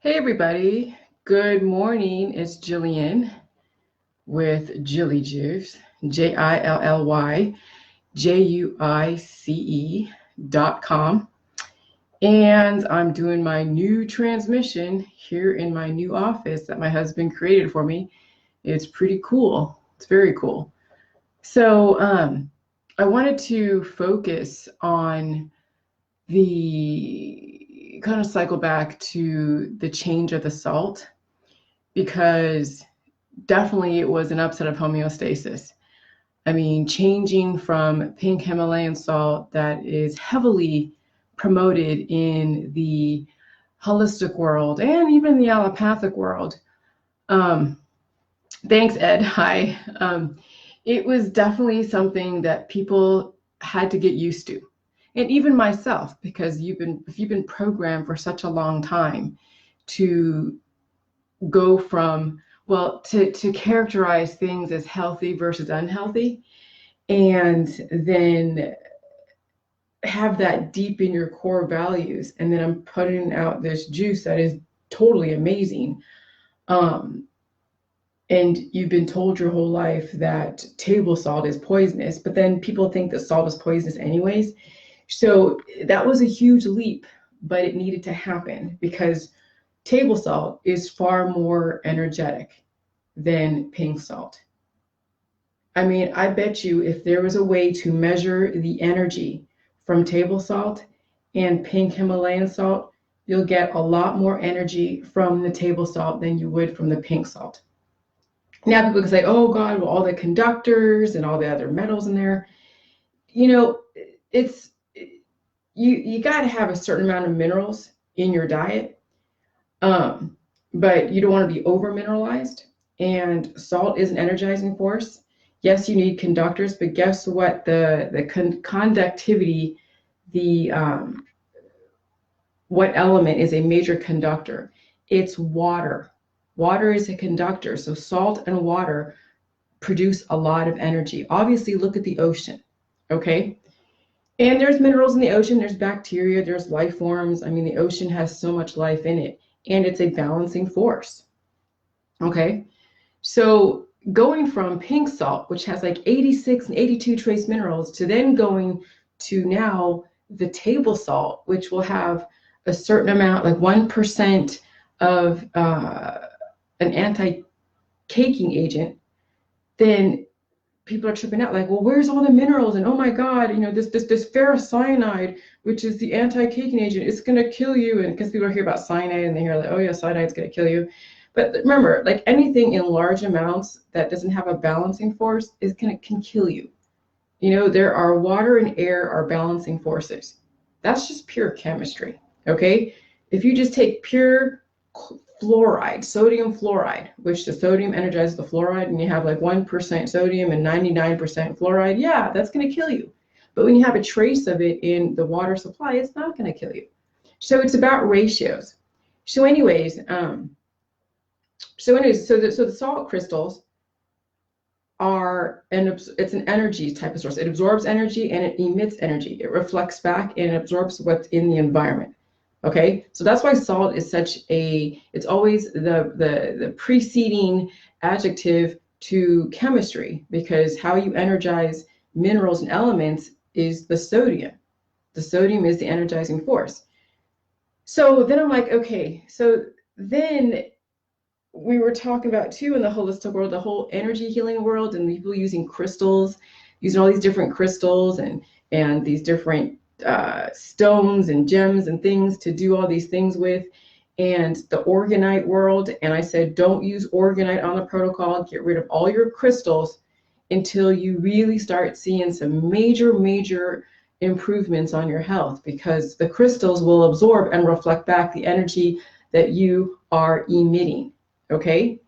Hey everybody, good morning. It's Jillian with Jilly Juice, JILLYJUICE.com. And I'm doing my new transmission here in my new office that my husband created for me. It's pretty cool. It's very cool. So I wanted to focus on the kind of cycle back to the change of the salt because definitely it was an upset of homeostasis. I mean, changing from pink Himalayan salt that is heavily promoted in the holistic world and even the allopathic world. Um, Thanks, Ed. Hi. It was definitely something that people had to get used to. And even myself, because if you've been programmed for such a long time to go from, well, to characterize things as healthy versus unhealthy, and then have that deep in your core values. And then I'm putting out this juice that is totally amazing. And you've been told your whole life that table salt is poisonous, but then people think that salt is poisonous anyways. So that was a huge leap, but it needed to happen because table salt is far more energetic than pink salt. I mean, I bet you if there was a way to measure the energy from table salt and pink Himalayan salt, you'll get a lot more energy from the table salt than you would from the pink salt. Now people can say, oh God, well, all the conductors and all the other metals in there. You know, it's you got to have a certain amount of minerals in your diet, but you don't want to be over mineralized. And salt is an energizing force. Yes, you need conductors, but guess what? The conductivity, the what element is a major conductor? It's water. Water is a conductor. So salt and water produce a lot of energy. Obviously, look at the ocean, okay? And there's minerals in the ocean, there's bacteria, there's life forms. I mean, the ocean has so much life in it, and it's a balancing force, okay? So going from pink salt, which has like 86 and 82 trace minerals, to then going to now the table salt, which will have a certain amount, like 1% of an anti-caking agent, then people are tripping out like, well, where's all the minerals? And oh my God, you know, this ferrocyanide, which is the anti-caking agent, it's going to kill you. And because people hear about cyanide and they hear like, oh yeah, cyanide's going to kill you. But remember, like anything in large amounts that doesn't have a balancing force can kill you. You know, there are water and air are balancing forces. That's just pure chemistry, okay? If you just take pure fluoride, sodium fluoride, which the sodium energizes the fluoride, and you have like 1% sodium and 99% fluoride, yeah, that's going to kill you. But when you have a trace of it in the water supply, it's not going to kill you. So it's about ratios. So anyways, so the salt crystals it's an energy type of source. It absorbs energy and it emits energy. It reflects back and it absorbs what's in the environment. Okay, so that's why salt is it's always the preceding adjective to chemistry, because how you energize minerals and elements is the sodium. The sodium is the energizing force. So then I'm like, okay, so then we were talking about too in the holistic world, the whole energy healing world, and people using crystals, using all these different crystals and these different stones and gems and things to do all these things with, and the orgonite world. And I said, don't use orgonite on the protocol. Get rid of all your crystals until you really start seeing some major improvements on your health, because the crystals will absorb and reflect back the energy that you are emitting. Okay,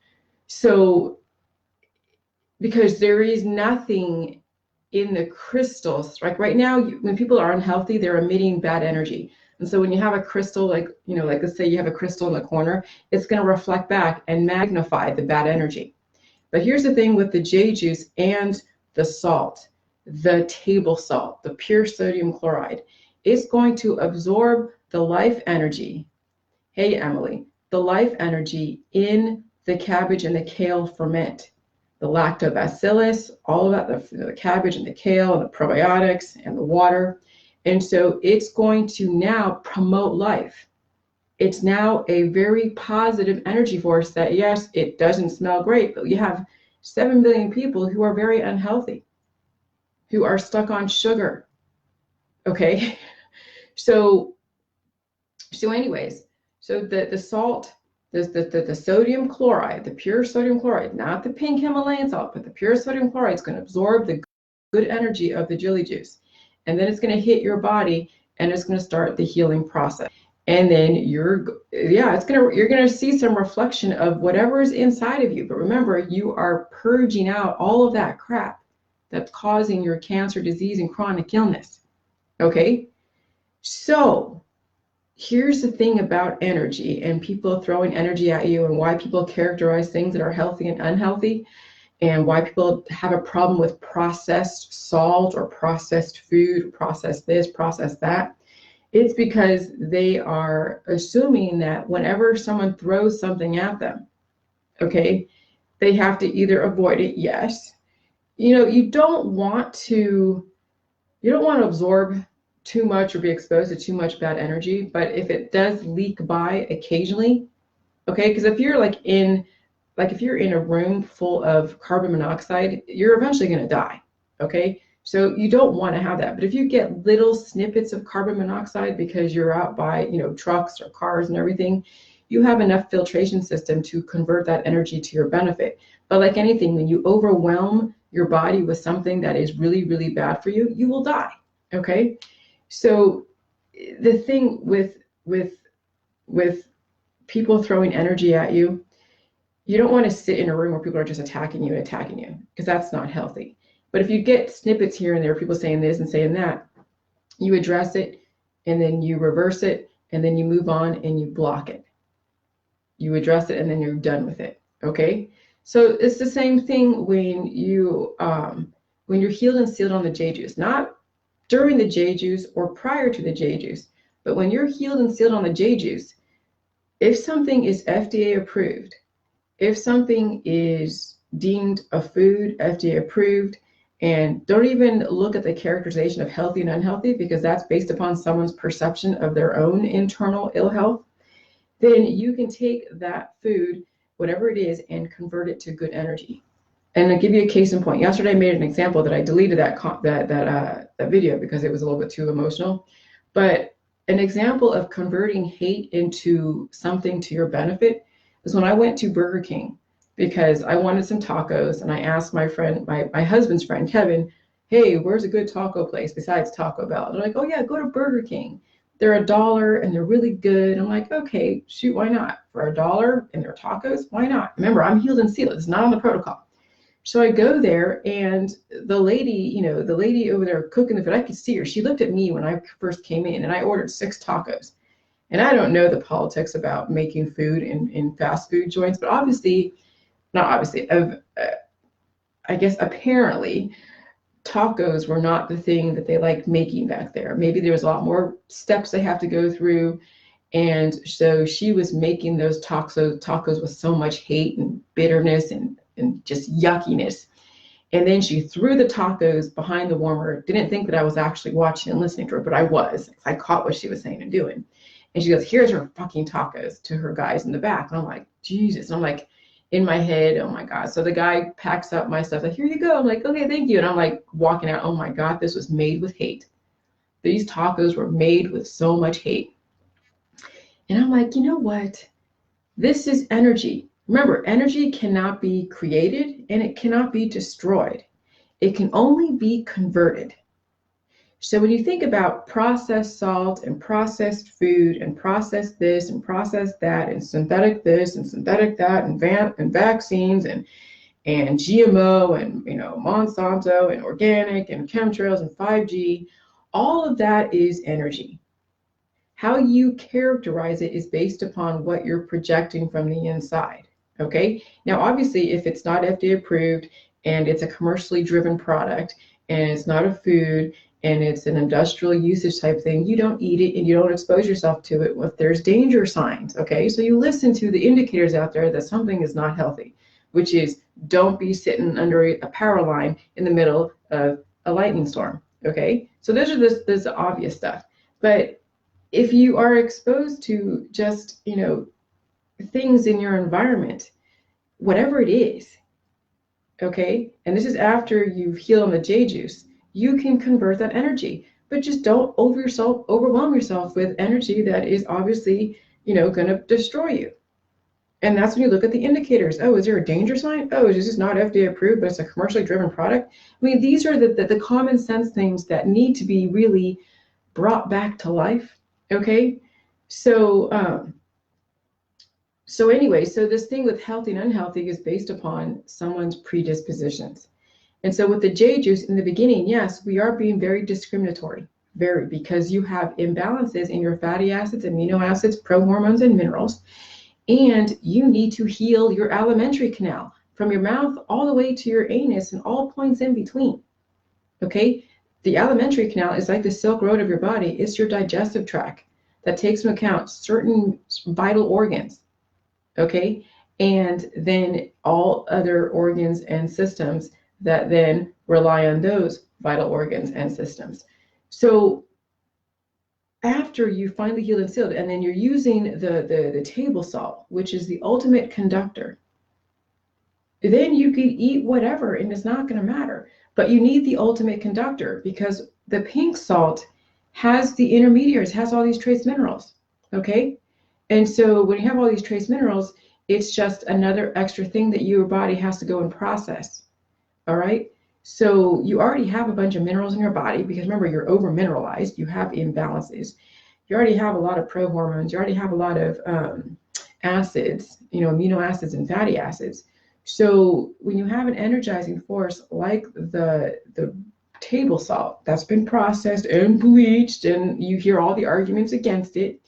so because there is nothing in the crystals, like right now, when people are unhealthy, they're emitting bad energy. And so when you have a crystal, like, you know, like let's say you have a crystal in the corner, it's going to reflect back and magnify the bad energy. But here's the thing with the J juice and the salt, the table salt, the pure sodium chloride, it's going to absorb the life energy. Hey, Emily. the life energy in the cabbage and the kale ferment. The lactobacillus, all of that, the cabbage and the kale and the probiotics and the water. And so it's going to now promote life. It's now a very positive energy force that, yes, it doesn't smell great, but you have 7 billion people who are very unhealthy, who are stuck on sugar. Okay. So anyways, so the salt, the sodium chloride, the pure sodium chloride, not the pink Himalayan salt, but the pure sodium chloride is going to absorb the good energy of the chili juice. And then it's going to hit your body and it's going to start the healing process. And then you're going to see some reflection of whatever is inside of you. But remember, you are purging out all of that crap that's causing your cancer, disease, and chronic illness. Okay? So here's the thing about energy and people throwing energy at you and why people characterize things that are healthy and unhealthy and why people have a problem with processed salt or processed food, processed this, processed that. It's because they are assuming that whenever someone throws something at them, okay, they have to either avoid it. Yes. You don't want to absorb too much or be exposed to too much bad energy, but if it does leak by occasionally, okay, because if you're if you're in a room full of carbon monoxide, you're eventually going to die, okay? So you don't want to have that. But if you get little snippets of carbon monoxide because you're out by, trucks or cars and everything, you have enough filtration system to convert that energy to your benefit. But like anything, when you overwhelm your body with something that is really, really bad for you, you will die, okay? So the thing with people throwing energy at you, you don't want to sit in a room where people are just attacking you, because that's not healthy. But if you get snippets here and there, people saying this and saying that, you address it and then you reverse it and then you move on and you block it. You address it and then you're done with it. Okay? So it's the same thing when you're healed and sealed on the J juice, not during the J juice or prior to the J juice, but when you're healed and sealed on the J juice, if something is FDA approved, if something is deemed a food, FDA approved, and don't even look at the characterization of healthy and unhealthy, because that's based upon someone's perception of their own internal ill health, then you can take that food, whatever it is, and convert it to good energy. And I'll give you a case in point. Yesterday I made an example that I deleted that video because it was a little bit too emotional. But an example of converting hate into something to your benefit is when I went to Burger King because I wanted some tacos, and I asked my friend, my husband's friend, Kevin, hey, where's a good taco place besides Taco Bell? They're like, oh yeah, go to Burger King. They're $1 and they're really good. I'm like, okay, shoot, why not? For $1 and they're tacos, why not? Remember, I'm healed and sealed. It's not on the protocol. So I go there, and the lady over there cooking the food, I could see her. She looked at me when I first came in, and I ordered 6 tacos. And I don't know the politics about making food in fast food joints, but I guess apparently tacos were not the thing that they liked making back there. Maybe there was a lot more steps they have to go through. And so she was making those tacos with so much hate and bitterness and just yuckiness. And then she threw the tacos behind the warmer, didn't think that I was actually watching and listening to her, but I was. I caught what she was saying and doing. And she goes, here's her fucking tacos, to her guys in the back. And I'm like, Jesus. And I'm like, in my head, oh my God. So the guy packs up my stuff, like, here you go. I'm like, okay, thank you. And I'm like walking out, oh my God, this was made with hate. These tacos were made with so much hate. And I'm like, you know what? This is energy. Remember, energy cannot be created and it cannot be destroyed. It can only be converted. So when you think about processed salt and processed food and processed this and processed that and synthetic this and synthetic that and vaccines and GMO and Monsanto and organic and chemtrails and 5G, all of that is energy. How you characterize it is based upon what you're projecting from the inside. Okay. Now, obviously, if it's not FDA approved and it's a commercially driven product and it's not a food and it's an industrial usage type thing, you don't eat it and you don't expose yourself to it if there's danger signs, okay? So you listen to the indicators out there that something is not healthy, which is don't be sitting under a power line in the middle of a lightning storm, okay? So those are this obvious stuff. But if you are exposed to just, things in your environment, whatever it is, okay, and this is after you've healed on the J juice, you can convert that energy, but just don't overwhelm yourself with energy that is obviously, going to destroy you. And that's when you look at the indicators. Oh, is there a danger sign? Oh, is this not FDA approved, but it's a commercially driven product? I mean, these are the common sense things that need to be really brought back to life. Okay. So anyway, so this thing with healthy and unhealthy is based upon someone's predispositions. And so with the J juice in the beginning, yes, we are being very discriminatory, because you have imbalances in your fatty acids, amino acids, prohormones, and minerals. And you need to heal your alimentary canal from your mouth all the way to your anus and all points in between. Okay? The alimentary canal is like the Silk Road of your body. It's your digestive tract that takes into account certain vital organs. Okay? And then all other organs and systems that then rely on those vital organs and systems. So after you finally healed and sealed, and then you're using the table salt, which is the ultimate conductor, then you can eat whatever and it's not going to matter. But you need the ultimate conductor because the pink salt has the intermediaries, has all these trace minerals. Okay? And so when you have all these trace minerals, it's just another extra thing that your body has to go and process. All right? So you already have a bunch of minerals in your body because remember, you're over mineralized. You have imbalances. You already have a lot of prohormones. You already have a lot of acids, amino acids and fatty acids. So when you have an energizing force like the table salt that's been processed and bleached, and you hear all the arguments against it,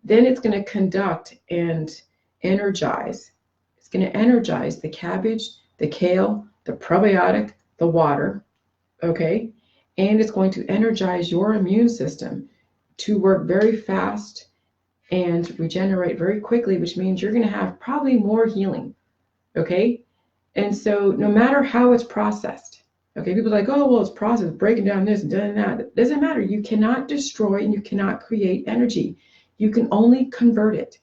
then it's going to conduct and energize. It's going to energize the cabbage, the kale, the probiotic, the water, okay? And it's going to energize your immune system to work very fast and regenerate very quickly, which means you're going to have probably more healing, okay? And so no matter how it's processed, okay, people are like, oh, well, it's processed, breaking down this and doing that. It doesn't matter. You cannot destroy and you cannot create energy. You can only convert it.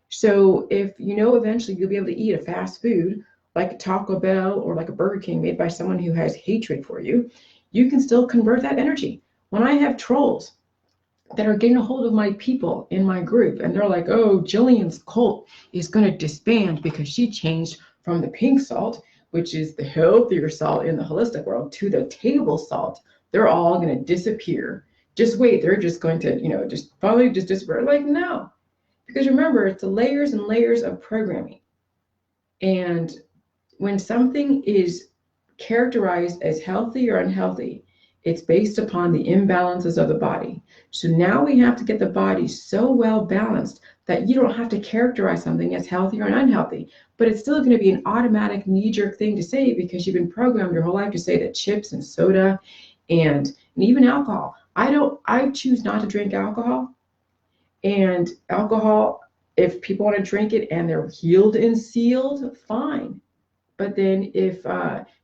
So if eventually you'll be able to eat a fast food like a Taco Bell or like a Burger King made by someone who has hatred for you, you can still convert that energy. When I have trolls that are getting a hold of my people in my group and they're like, oh, Jillian's cult is going to disband because she changed from the pink salt, which is the healthier salt in the holistic world, to the table salt, they're all going to disappear. Just wait, they're just going to, just disappear. Like, no. Because remember, it's the layers and layers of programming. And when something is characterized as healthy or unhealthy, it's based upon the imbalances of the body. So now we have to get the body so well balanced that you don't have to characterize something as healthy or unhealthy, but it's still going to be an automatic knee-jerk thing to say because you've been programmed your whole life to say that chips and soda and even alcohol. I choose not to drink alcohol. And alcohol, if people want to drink it and they're healed and sealed, fine. But then if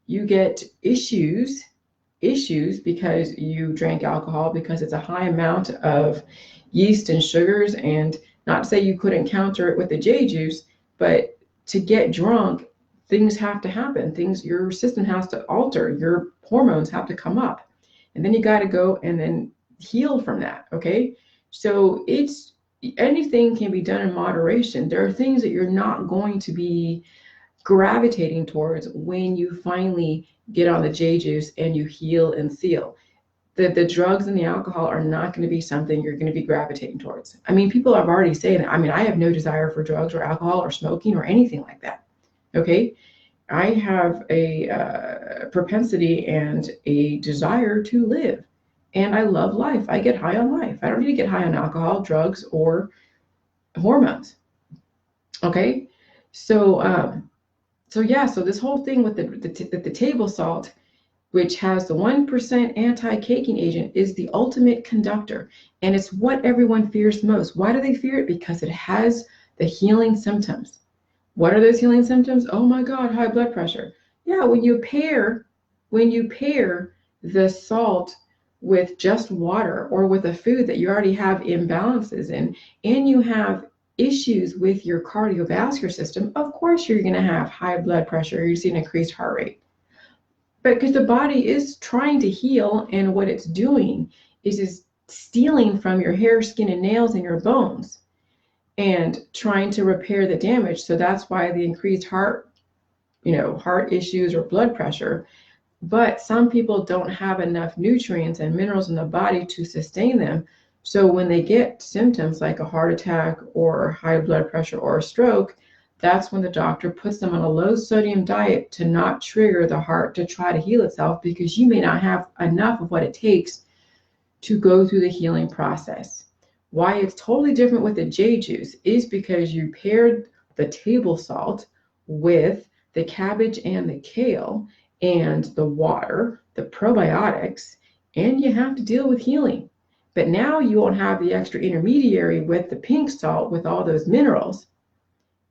you get issues because you drank alcohol because it's a high amount of yeast and sugars, and not to say you couldn't counter it with the J juice, but to get drunk, things have to happen. Your system has to alter, your hormones have to come up. And then you got to go and then heal from that, okay? So anything can be done in moderation. There are things that you're not going to be gravitating towards when you finally get on the J juice and you heal and seal. The drugs and the alcohol are not going to be something you're going to be gravitating towards. I mean, people have already said that. I mean, I have no desire for drugs or alcohol or smoking or anything like that. Okay? I have a propensity and a desire to live. And I love life. I get high on life. I don't need to get high on alcohol, drugs, or hormones. Okay? So, so this whole thing with the table salt, which has the 1% anti-caking agent, is the ultimate conductor. And it's what everyone fears most. Why do they fear it? Because it has the healing symptoms. What are those healing symptoms? Oh my God, high blood pressure. Yeah, when you pair the salt with just water or with a food that you already have imbalances in, and you have issues with your cardiovascular system, of course you're going to have high blood pressure. You're seeing increased heart rate. But because the body is trying to heal, and what it's doing is stealing from your hair, skin, and nails and your bones and trying to repair the damage. So that's why the increased heart issues or blood pressure. But some people don't have enough nutrients and minerals in the body to sustain them. So when they get symptoms like a heart attack or high blood pressure or a stroke, that's when the doctor puts them on a low sodium diet to not trigger the heart to try to heal itself, because you may not have enough of what it takes to go through the healing process. Why it's totally different with the J juice is because you paired the table salt with the cabbage and the kale and the water, the probiotics, and you have to deal with healing. But now you won't have the extra intermediary with the pink salt with all those minerals,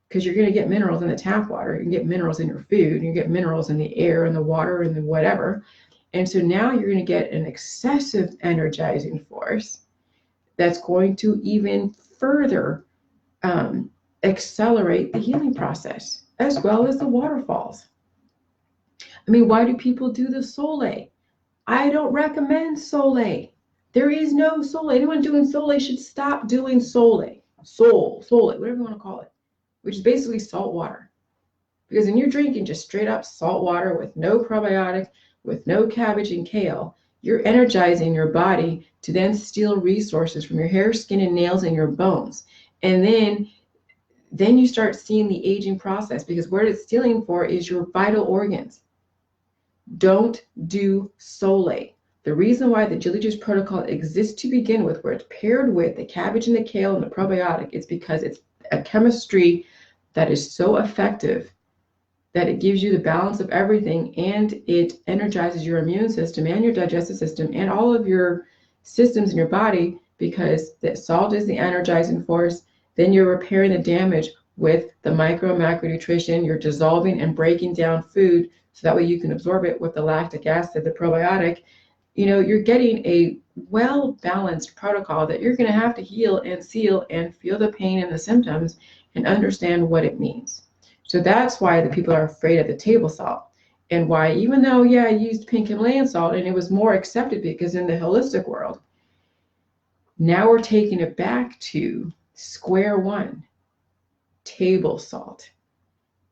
because you're going to get minerals in the tap water, you can get minerals in your food, you get minerals in the air and the water and the whatever. And so now you're going to get an excessive energizing force that's going to even further accelerate the healing process, as well as the waterfalls. I mean, why do people do the Sole? I don't recommend Sole. There is no Sole. Anyone doing Sole should stop doing Sole, whatever you want to call it, which is basically salt water. Because when you're drinking just straight up salt water with no probiotic, with no cabbage and kale, you're energizing your body to then steal resources from your hair, skin, and nails and your bones. And then you start seeing the aging process, because what it's stealing for is your vital organs. Don't do Sole. The reason why the Jilly Juice protocol exists to begin with, where it's paired with the cabbage and the kale and the probiotic, is because it's a chemistry that is so effective that it gives you the balance of everything, and it energizes your immune system and your digestive system and all of your systems in your body, because the salt is the energizing force. Then you're repairing the damage with the micro and macronutrition. You're dissolving and breaking down food so that way you can absorb it with the lactic acid, the probiotic. You're getting a well-balanced protocol that you're going to have to heal and seal and feel the pain and the symptoms and understand what it means. So that's why the people are afraid of the table salt, and why, even though, I used pink Himalayan salt and it was more accepted because in the holistic world, now we're taking it back to square one. Table salt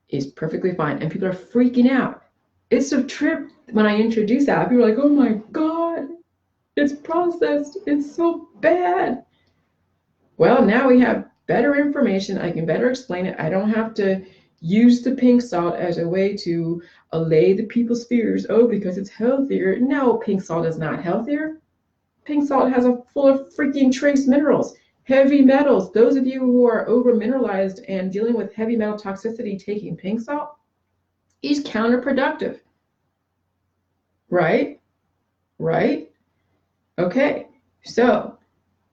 is perfectly fine, and people are freaking out. It's a trip when I introduce that. People are like, oh my God, it's processed. It's so bad. Well, now we have better information. I can better explain it. I don't have to use the pink salt as a way to allay the people's fears. Oh, because it's healthier. No, pink salt is not healthier. Pink salt has a full of freaking trace minerals, heavy metals. Those of you who are over mineralized and dealing with heavy metal toxicity taking pink salt is counterproductive. Right? Okay. So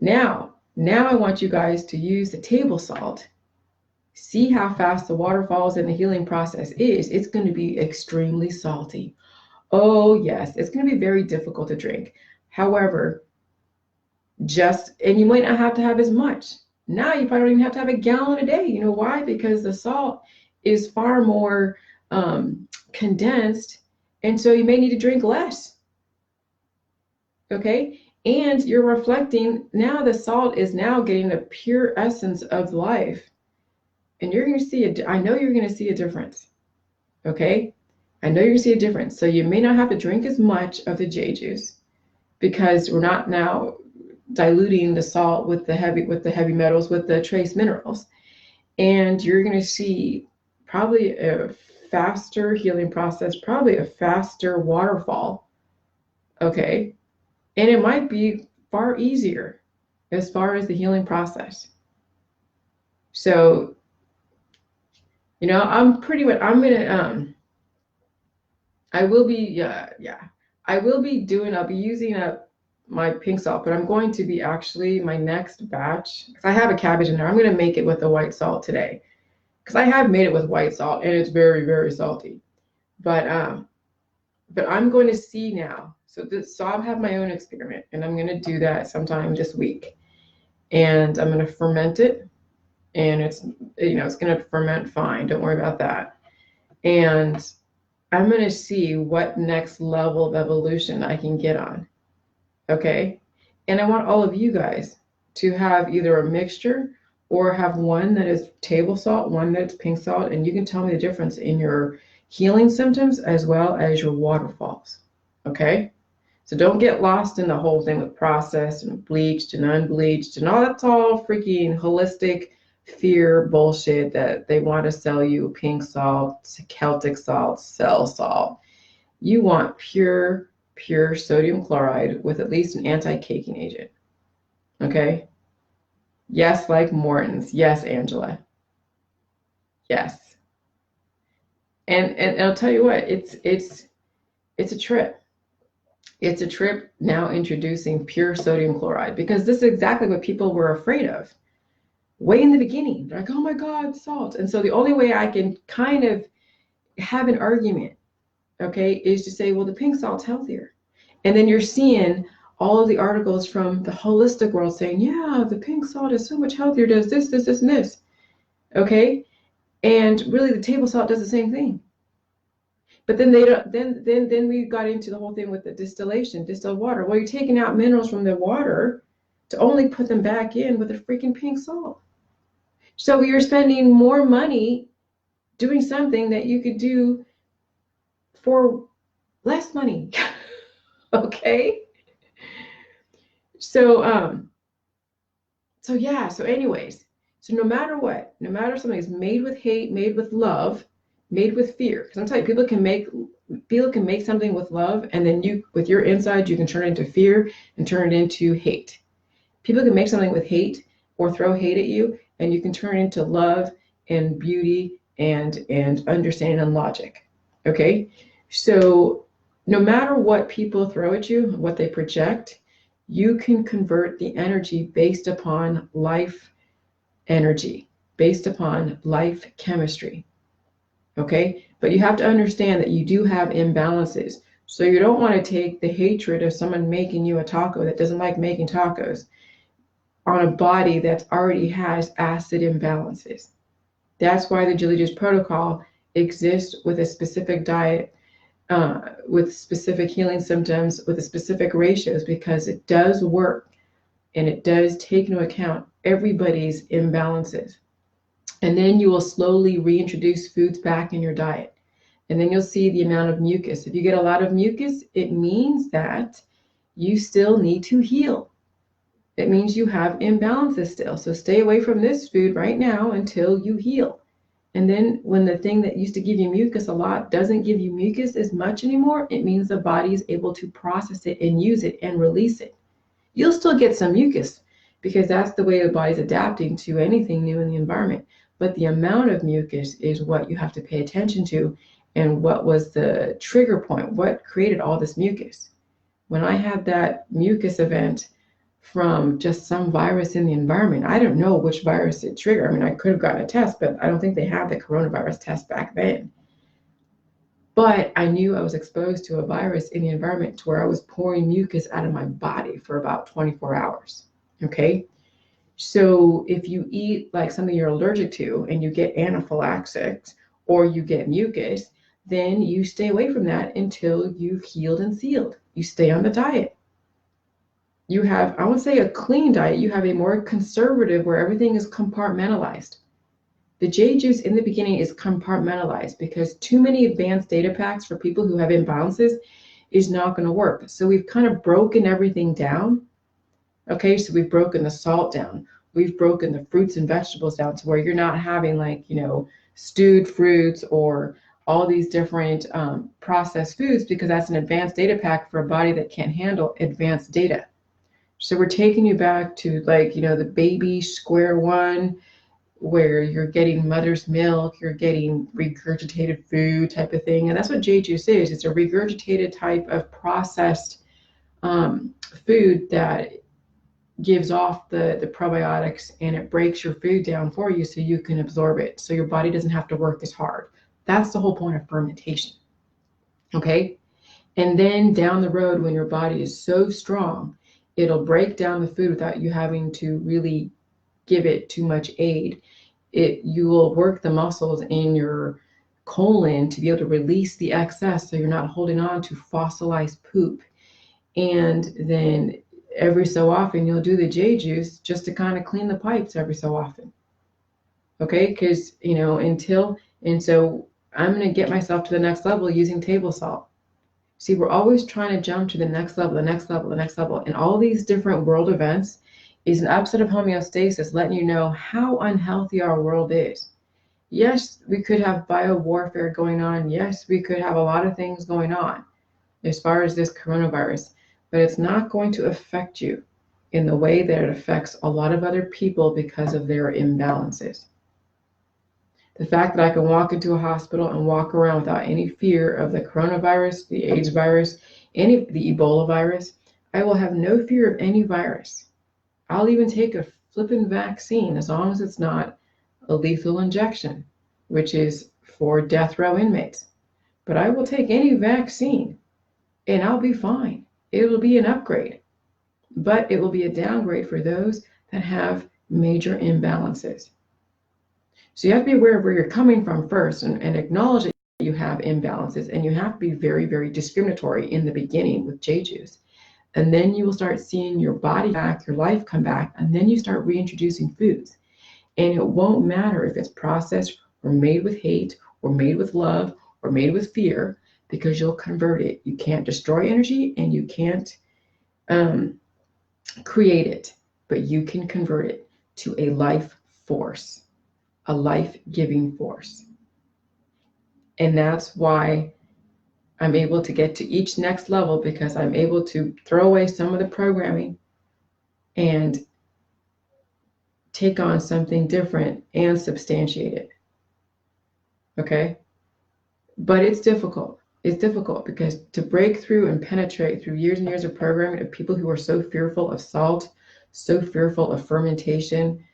now I want you guys to use the table salt. See how fast the waterfalls and the healing process is. It's going to be extremely salty. Oh, yes, it's going to be very difficult to drink. However, and you might not have to have as much. Now you probably don't even have to have a gallon a day. You know why? Because the salt is far more condensed, and so you may need to drink less. Okay? And you're reflecting, now the salt is now getting the pure essence of life. And you're going to see I know you're going to see a difference. Okay? I know you're going to see a difference. So you may not have to drink as much of the J juice, because we're not now diluting the salt with the heavy metals, with the trace minerals. And you're going to see probably a faster healing process, probably a faster waterfall. Okay? And it might be far easier as far as the healing process. So, I will be, I'll be using up my pink salt, but I'm going to be actually my next batch, because I have a cabbage in there. I'm going to make it with the white salt today, because I have made it with white salt and it's very, very salty. But I'm going to see now. So I'll have my own experiment, and I'm going to do that sometime this week. And I'm going to ferment it, and it's going to ferment fine. Don't worry about that. And I'm going to see what next level of evolution I can get on. Okay. And I want all of you guys to have either a mixture or have one that is table salt, one that's pink salt, and you can tell me the difference in your healing symptoms as well as your waterfalls. Okay. So don't get lost in the whole thing with processed and bleached and unbleached and all that's all freaking holistic fear bullshit that they want to sell you pink salt, Celtic salt, cell salt. You want pure sodium chloride with at least an anti-caking agent. Okay? Yes, like Morton's. Yes, Angela. Yes. And I'll tell you what, it's a trip. It's a trip now introducing pure sodium chloride, because this is exactly what people were afraid of way in the beginning. They're like, oh my God, salt. And so the only way I can kind of have an argument, okay, is to say, well, the pink salt's healthier. And then you're seeing all of the articles from the holistic world saying, yeah, the pink salt is so much healthier, does this, this, this, and this. Okay. And really the table salt does the same thing. But then they don't, then we got into the whole thing with the distilled water. Well, you're taking out minerals from the water to only put them back in with a freaking pink salt. So you're spending more money doing something that you could do for less money. Okay. So anyways, so no matter what, no matter something is made with hate, made with love, made with fear, because I'm telling you, people can make something with love, and then you, with your inside, you can turn it into fear and turn it into hate. People can make something with hate or throw hate at you, and you can turn it into love and beauty and understanding and logic. Okay. So no matter what people throw at you, what they project, you can convert the energy based upon life energy, based upon life chemistry. Okay. But you have to understand that you do have imbalances. So you don't want to take the hatred of someone making you a taco that doesn't like making tacos on a body that already has acid imbalances. That's why the Julie Juice protocol exists with a specific diet, with specific healing symptoms, with the specific ratios, because it does work and it does take into account everybody's imbalances. And then you will slowly reintroduce foods back in your diet. And then you'll see the amount of mucus. If you get a lot of mucus, it means that you still need to heal. It means you have imbalances still. So stay away from this food right now until you heal. And then when the thing that used to give you mucus a lot doesn't give you mucus as much anymore, it means the body is able to process it and use it and release it. You'll still get some mucus because that's the way the body's adapting to anything new in the environment. But the amount of mucus is what you have to pay attention to, and what was the trigger point? What created all this mucus? When I had that mucus event from just some virus in the environment, I don't know which virus it triggered. I mean, I could have gotten a test, but I don't think they had the coronavirus test back then. But I knew I was exposed to a virus in the environment to where I was pouring mucus out of my body for about 24 hours. Okay. So if you eat like something you're allergic to and you get anaphylaxis or you get mucus, then you stay away from that until you've healed and sealed. You stay on the diet. You have, I won't say a clean diet, you have a more conservative where everything is compartmentalized. The J juice in the beginning is compartmentalized because too many advanced data packs for people who have imbalances is not going to work. So we've kind of broken everything down. Okay, so we've broken the salt down. We've broken the fruits and vegetables down to where you're not having like, stewed fruits or all these different processed foods, because that's an advanced data pack for a body that can't handle advanced data. So we're taking you back to like, the baby square one where you're getting mother's milk, you're getting regurgitated food type of thing. And that's what J juice is. It's a regurgitated type of processed food that gives off the probiotics, and it breaks your food down for you so you can absorb it. So your body doesn't have to work as hard. That's the whole point of fermentation. Okay. And then down the road, when your body is so strong, it'll break down the food without you having to really give it too much aid. You will work the muscles in your colon to be able to release the excess so you're not holding on to fossilized poop. And then every so often you'll do the J juice just to kind of clean the pipes every so often. Okay, because and so I'm going to get myself to the next level using table salt. See, we're always trying to jump to the next level, the next level, the next level. And all these different world events is an upset of homeostasis, letting you know how unhealthy our world is. Yes, we could have biowarfare going on. Yes, we could have a lot of things going on as far as this coronavirus, but it's not going to affect you in the way that it affects a lot of other people because of their imbalances. The fact that I can walk into a hospital and walk around without any fear of the coronavirus, the AIDS virus, the Ebola virus, I will have no fear of any virus. I'll even take a flippin' vaccine as long as it's not a lethal injection, which is for death row inmates. But I will take any vaccine and I'll be fine. It'll be an upgrade, but it will be a downgrade for those that have major imbalances. So you have to be aware of where you're coming from first and acknowledge that you have imbalances, and you have to be very, very discriminatory in the beginning with J juice. And then you will start seeing your body back, your life come back, and then you start reintroducing foods. And it won't matter if it's processed or made with hate or made with love or made with fear, because you'll convert it. You can't destroy energy and you can't create it, but you can convert it to a life force, a life-giving force. And that's why I'm able to get to each next level, because I'm able to throw away some of the programming and take on something different and substantiate it. Okay? But it's difficult. It's difficult because to break through and penetrate through years and years of programming of people who are so fearful of salt, so fearful of fermentation.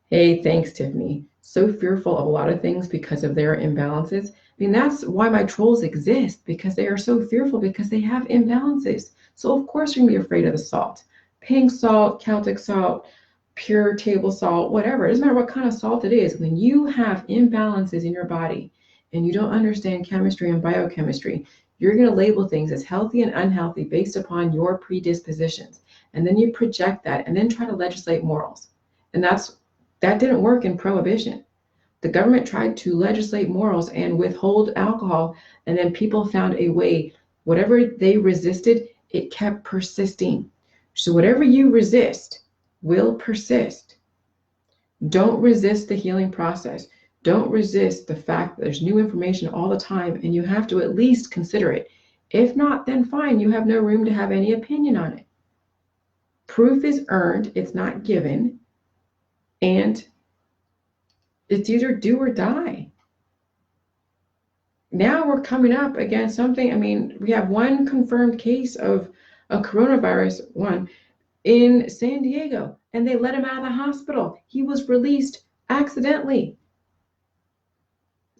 Hey, thanks, Tiffany. So fearful of a lot of things because of their imbalances. I mean, that's why my trolls exist, because they are so fearful because they have imbalances. So of course you're gonna be afraid of the salt. Pink salt, Celtic salt, pure table salt, whatever. It doesn't matter what kind of salt it is. When you have imbalances in your body and you don't understand chemistry and biochemistry, you're going to label things as healthy and unhealthy based upon your predispositions. And then you project that and then try to legislate morals. And that didn't work in prohibition. The government tried to legislate morals and withhold alcohol, and then people found a way. Whatever they resisted, it kept persisting. So whatever you resist will persist. Don't resist the healing process. Don't resist the fact that there's new information all the time, and you have to at least consider it. If not, then fine, you have no room to have any opinion on it. Proof is earned, it's not given, and it's either do or die. Now we're coming up against something. I mean, we have one confirmed case of a coronavirus, one in San Diego, and they let him out of the hospital. He was released accidentally.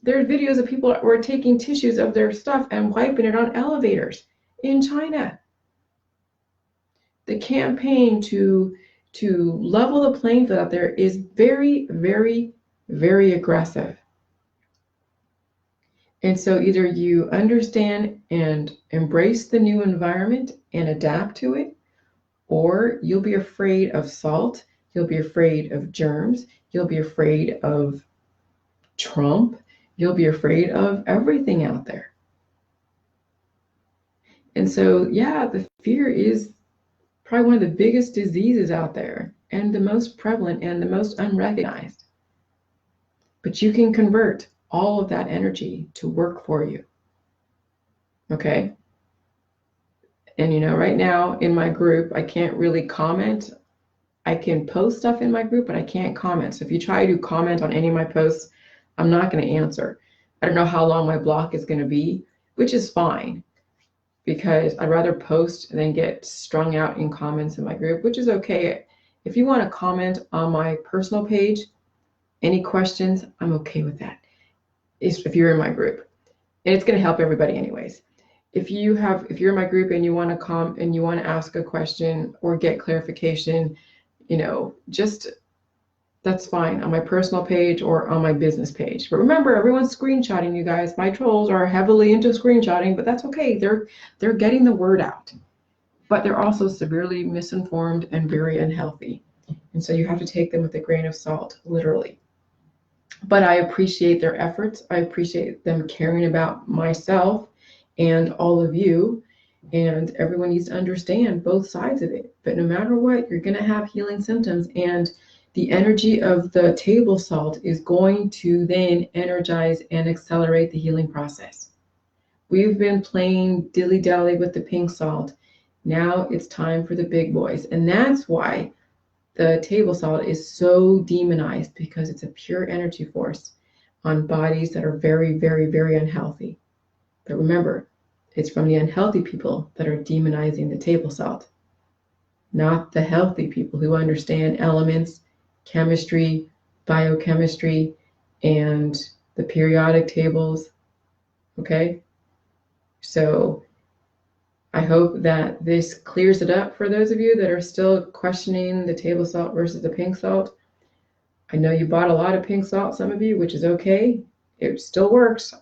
There's videos of people that were taking tissues of their stuff and wiping it on elevators in China. The campaign to level the playing field out there is very, very, very aggressive. And so either you understand and embrace the new environment and adapt to it, or you'll be afraid of salt, you'll be afraid of germs, you'll be afraid of Trump, you'll be afraid of everything out there. And so, yeah, the fear is probably one of the biggest diseases out there, and the most prevalent and the most unrecognized. But you can convert all of that energy to work for you. Okay? And right now in my group, I can't really comment. I can post stuff in my group, but I can't comment. So if you try to comment on any of my posts, I'm not going to answer. I don't know how long my block is going to be, which is fine because I'd rather post than get strung out in comments in my group, which is okay. If you want to comment on my personal page, any questions, I'm okay with that. If you're in my group, and it's going to help everybody anyways. If you're in my group and you want to ask a question or get clarification, just that's fine on my personal page or on my business page. But remember, everyone's screenshotting, you guys. My trolls are heavily into screenshotting, but that's okay. They're getting the word out. But they're also severely misinformed and very unhealthy. And so you have to take them with a grain of salt, literally. But I appreciate their efforts. I appreciate them caring about myself and all of you. And everyone needs to understand both sides of it. But no matter what, you're going to have healing symptoms. And the energy of the table salt is going to then energize and accelerate the healing process. We've been playing dilly-dally with the pink salt. Now it's time for the big boys. And that's why the table salt is so demonized, because it's a pure energy force on bodies that are very, very, very unhealthy. But remember, it's from the unhealthy people that are demonizing the table salt, not the healthy people who understand elements, chemistry, biochemistry, and the periodic tables. Okay? So I hope that this clears it up for those of you that are still questioning the table salt versus the pink salt. I know you bought a lot of pink salt, some of you, which is okay. It still works.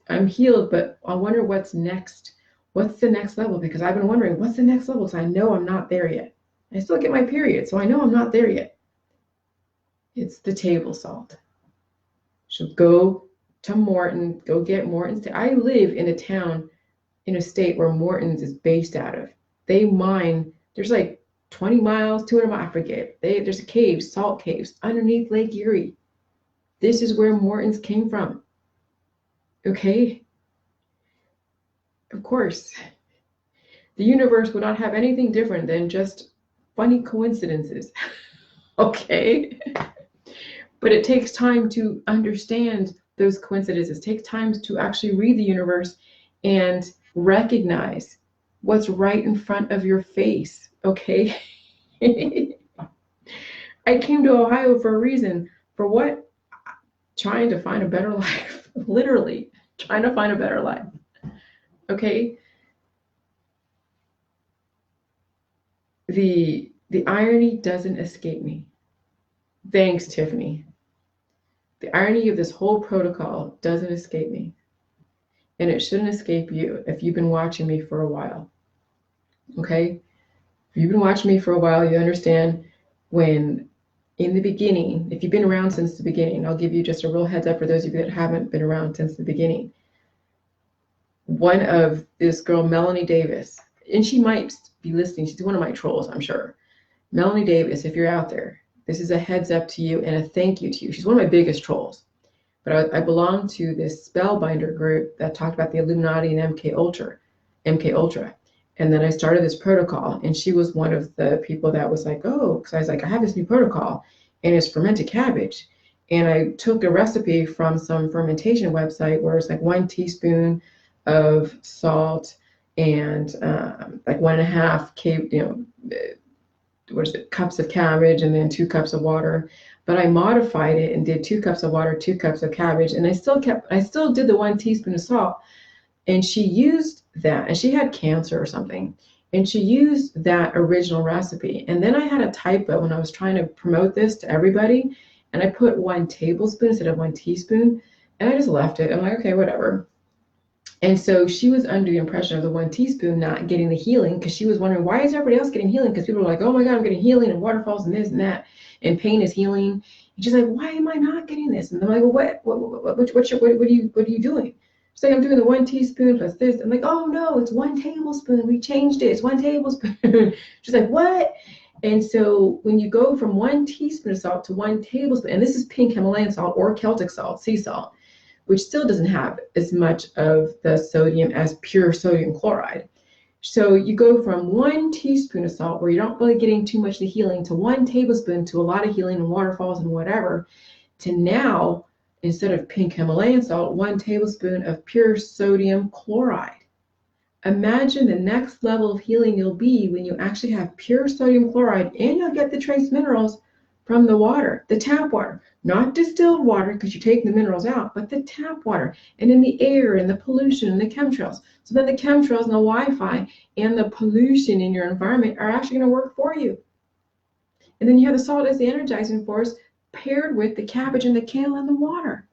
I'm healed, but I wonder what's next. What's the next level? Because I've been wondering, what's the next level? So I know I'm not there yet. I still get my period, so I know I'm not there yet. It's the table salt. So go to Morton, go get Morton's. I live in a town, in a state where Morton's is based out of. They mine, there's like 20 miles, 200 miles, I forget. There's caves, salt caves, underneath Lake Erie. This is where Morton's came from. Okay? Of course. The universe would not have anything different than just funny coincidences. Okay? But it takes time to understand those coincidences. It takes time to actually read the universe and recognize what's right in front of your face, okay? I came to Ohio for a reason. For what? Trying to find a better life. Literally, trying to find a better life, okay? The irony doesn't escape me. Thanks, Tiffany. The irony of this whole protocol doesn't escape me. And it shouldn't escape you if you've been watching me for a while. Okay? If you've been watching me for a while, you understand when in the beginning, if you've been around since the beginning, I'll give you just a real heads up for those of you that haven't been around since the beginning. One of this girl, Melanie Davis, and she might be listening. She's one of my trolls, I'm sure. Melanie Davis, if you're out there, this is a heads up to you and a thank you to you. She's one of my biggest trolls. But I belong to this spellbinder group that talked about the Illuminati and MK Ultra. And then I started this protocol, and she was one of the people that was like, oh, because I was like, I have this new protocol, and it's fermented cabbage. And I took a recipe from some fermentation website where it's like 1 teaspoon of salt and like 1.5 cups of cabbage, and then 2 cups of water. But I modified it and did 2 cups of water, 2 cups of cabbage, and I still did the 1 teaspoon of salt. And she used that, and she had cancer or something, and she used that original recipe. And then I had a typo when I was trying to promote this to everybody, and I put 1 tablespoon instead of 1 teaspoon, and I just left it. I'm like, okay, whatever. And so she was under the impression of the 1 teaspoon not getting the healing, because she was wondering, why is everybody else getting healing? Because people were like, oh my God, I'm getting healing and waterfalls and this and that, and pain is healing. And she's like, why am I not getting this? And I'm like, well, what are you doing? She's like, I'm doing the 1 teaspoon plus this. I'm like, oh no, it's 1 tablespoon. We changed it. It's 1 tablespoon. She's like, what? And so when you go from 1 teaspoon of salt to 1 tablespoon, and this is pink Himalayan salt or Celtic salt, sea salt, which still doesn't have as much of the sodium as pure sodium chloride. So you go from 1 teaspoon of salt, where you're not really getting too much of the healing, to 1 tablespoon, to a lot of healing and waterfalls and whatever, to now, instead of pink Himalayan salt, 1 tablespoon of pure sodium chloride. Imagine the next level of healing you'll be when you actually have pure sodium chloride, and you'll get the trace minerals from the water, the tap water, not distilled water because you're taking the minerals out, but the tap water, and in the air and the pollution and the chemtrails. So then the chemtrails and the Wi-Fi and the pollution in your environment are actually going to work for you. And then you have the salt as the energizing force paired with the cabbage and the kale and the water.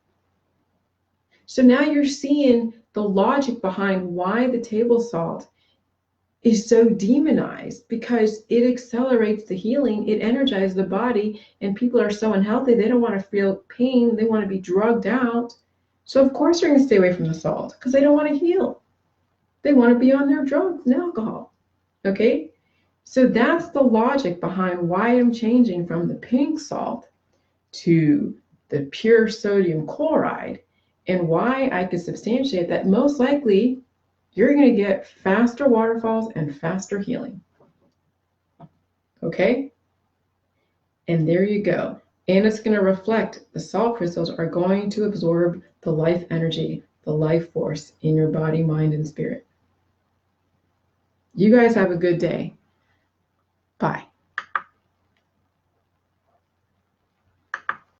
So now you're seeing the logic behind why the table salt is so demonized, because it accelerates the healing, it energizes the body, and people are so unhealthy, they don't want to feel pain, they want to be drugged out. So of course they're going to stay away from the salt because they don't want to heal. They want to be on their drugs and alcohol. Okay? So that's the logic behind why I'm changing from the pink salt to the pure sodium chloride, and why I can substantiate that most likely you're going to get faster waterfalls and faster healing. Okay? And there you go. And it's going to reflect, the salt crystals are going to absorb the life energy, the life force in your body, mind, and spirit. You guys have a good day.